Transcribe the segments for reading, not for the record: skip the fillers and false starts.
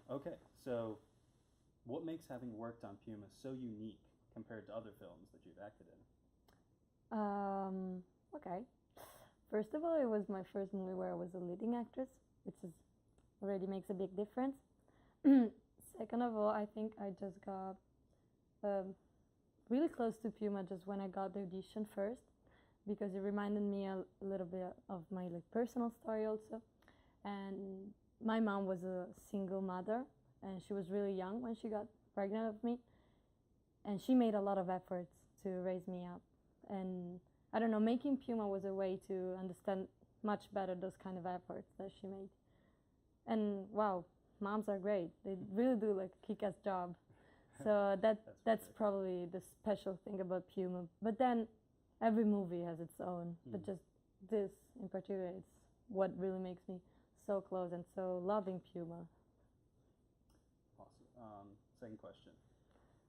Okay, so what makes having worked on Puma so unique compared to other films that you've acted in? Okay. First of all, it was my first movie where I was a leading actress, which is already makes a big difference. Second of all, I think I just got really close to Puma just when I got the audition first, because it reminded me a little bit of my personal story also. And my mom was a single mother, and she was really young when she got pregnant with me, and she made a lot of efforts to raise me up. And I don't know, making Puma was a way to understand much better those kind of efforts that she made. And wow, moms are great. They really do like a kick-ass job. So that's probably the special thing about Puma. But then every movie has its own. But just this in particular, it's what really makes me so close and so loving Puma. Awesome. Second question.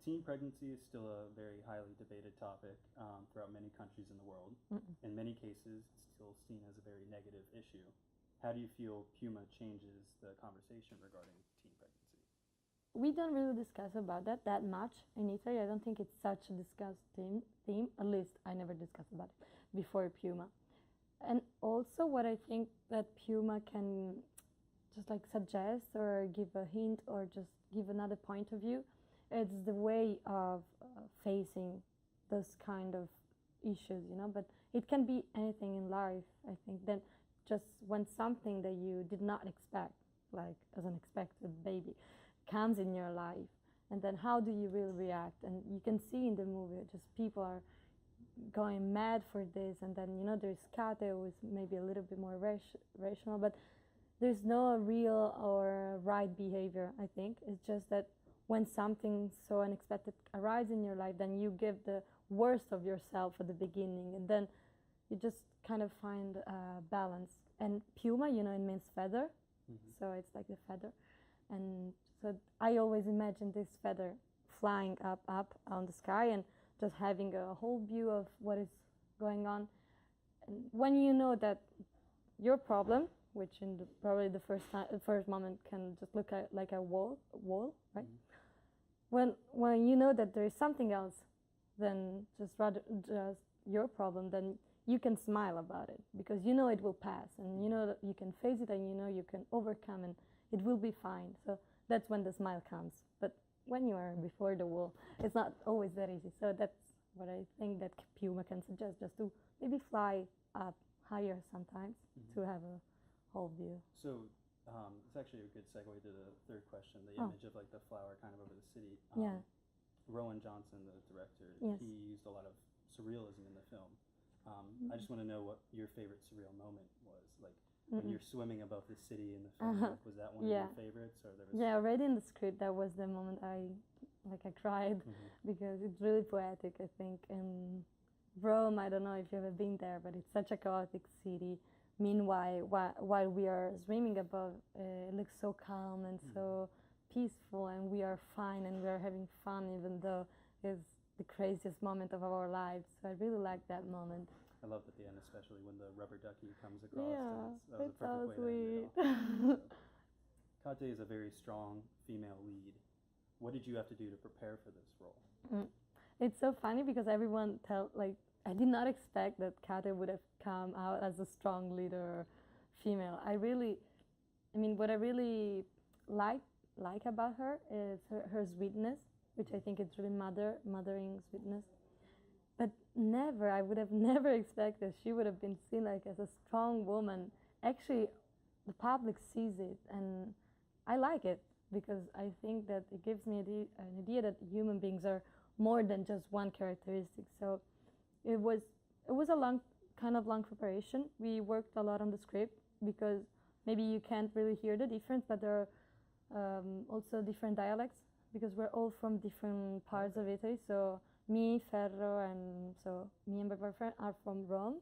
Teen pregnancy is still a very highly debated topic throughout many countries in the world. In many cases, it's still seen as a very negative issue. How do you feel Puma changes the conversation regarding teen pregnancy? We don't really discuss about that much in Italy. I don't think it's such a discussed theme. At least I never discussed about it before Puma. And also what I think that Puma can just like suggest or give a hint or just give another point of view, it's the way of facing those kind of issues, you know. But it can be anything in life, I think. Then just when something that you did not expect, like as an unexpected baby, comes in your life, and then how do you really react? And you can see in the movie just people are going mad for this, and then, you know, there's Kate who is maybe a little bit more rational, but there's no real or right behavior, I think. It's just that when something so unexpected arises in your life, then you give the worst of yourself at the beginning, and then you just kind of find a balance. And Puma, you know, it means feather, so it's like the feather. And so I always imagine this feather flying up on the sky and just having a whole view of what is going on. And when you know that your problem, which in probably the first moment can just look like a wall, right? When you know that there is something else than just your problem, then you can smile about it, because you know it will pass, and you know that you can face it, and you know you can overcome, and it will be fine. So that's when the smile comes. But when you are before the wall, it's not always that easy. So that's what I think that Puma can suggest, just to maybe fly up higher sometimes to have a whole view. So it's actually a good segue to the third question, the image of like the flower kind of over the city. Rowan Johnson, the director, he used a lot of surrealism in the film. I just want to know what your favorite surreal moment was, like when you're swimming above the city in the film. Like, was that one of your favorites, or there was? Yeah, already in the script, that was the moment I cried, because it's really poetic, I think. And Rome, I don't know if you've ever been there, but it's such a chaotic city. Meanwhile, while we are swimming above, it looks so calm and so peaceful, and we are fine and we are having fun, even though it's the craziest moment of our lives. So I really like that moment. I loved at the end, especially when the rubber ducky comes across. Yeah, that was a perfect way sweet. to end it all. Kate is a very strong female lead. What did you have to do to prepare for this role? It's so funny because everyone I did not expect that Kate would have come out as a strong leader female. What I really like about her is her sweetness, which I think is really mothering sweetness. But I would have never expected she would have been seen like as a strong woman. Actually, the public sees it, and I like it, because I think that it gives me an idea that human beings are more than just one characteristic. So it was a long preparation. We worked a lot on the script, because maybe you can't really hear the difference, but there are also different dialects, because we're all from different parts of Italy. So me, Ferro, and my boyfriend are from Rome,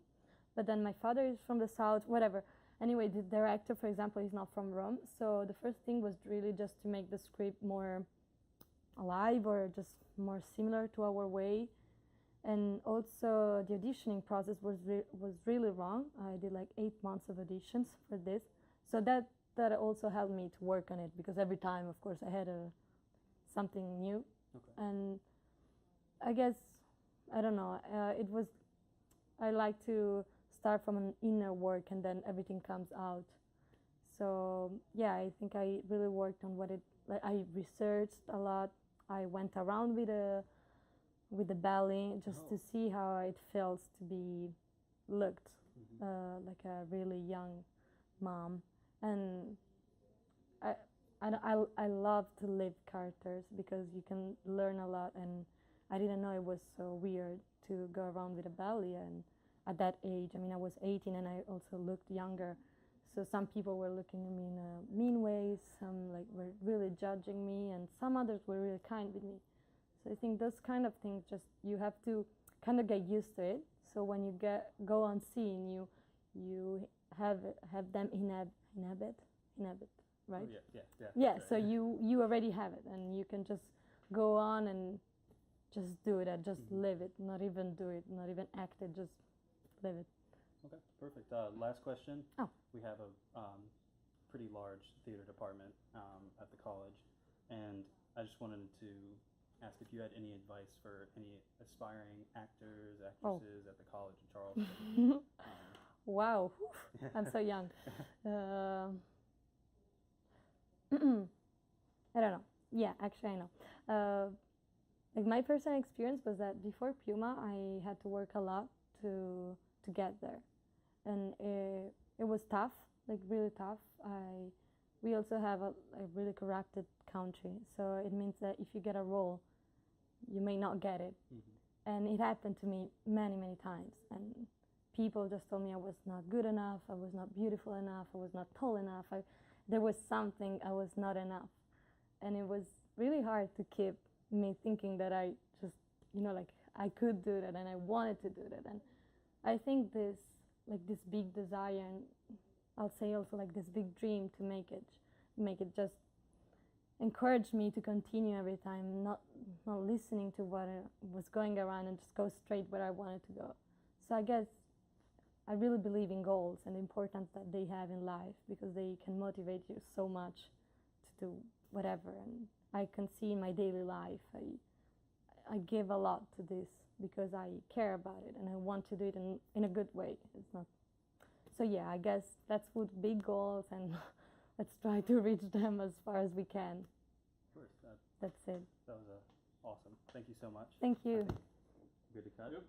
but then my father is from the south, whatever. Anyway, the director, for example, is not from Rome. So the first thing was really just to make the script more alive, or just more similar to our way. And also the auditioning process was really long. I did like 8 months of auditions for this. So that that also helped me to work on it, because every time, of course, I had something new. Okay. And I guess, I don't know, I like to start from an inner work and then everything comes out. So yeah, I think I really worked on I researched a lot. I went around with the belly just to see how it feels to be looked like a really young mom. And I love to live characters because you can learn a lot, and I didn't know it was so weird to go around with a belly. And at that age, I mean, I was 18 and I also looked younger. So some people were looking at me in mean ways, some were really judging me, and some others were really kind with me. So I think those kind of things, just you have to kind of get used to it. So when you go on scene, you have them inhabit, right? Oh, yeah. Yeah. So you already have it, and you can just go on and just do it, and just live it, not even do it, not even act it, just live it. Okay, perfect. Last question. Oh. We have a pretty large theater department at the college, and I just wanted to ask if you had any advice for any aspiring actors, actresses at the college in Charleston. Wow, I'm so young. I don't know. Yeah, actually I know. Like my personal experience was that before Piuma, I had to work a lot to get there, and it was tough, like really tough. We also have a really corrupted country, so it means that if you get a role, you may not get it. And it happened to me many times, and people just told me I was not good enough, I was not beautiful enough, I was not tall enough, there was something, I was not enough. And it was really hard to keep me thinking that I just, like I could do that and I wanted to do that. And I think this big desire, and I'll say also like this big dream to make it just encouraged me to continue every time, not listening to what was going around, and just go straight where I wanted to go. So I guess I really believe in goals and the importance that they have in life, because they can motivate you so much to do whatever. And I can see in my daily life, I give a lot to this because I care about it and I want to do it in a good way. It's not. So yeah, I guess let's put big goals and let's try to reach them as far as we can. Of course. That's it. That was awesome. Thank you so much. Thank you. Good to cut. Yep.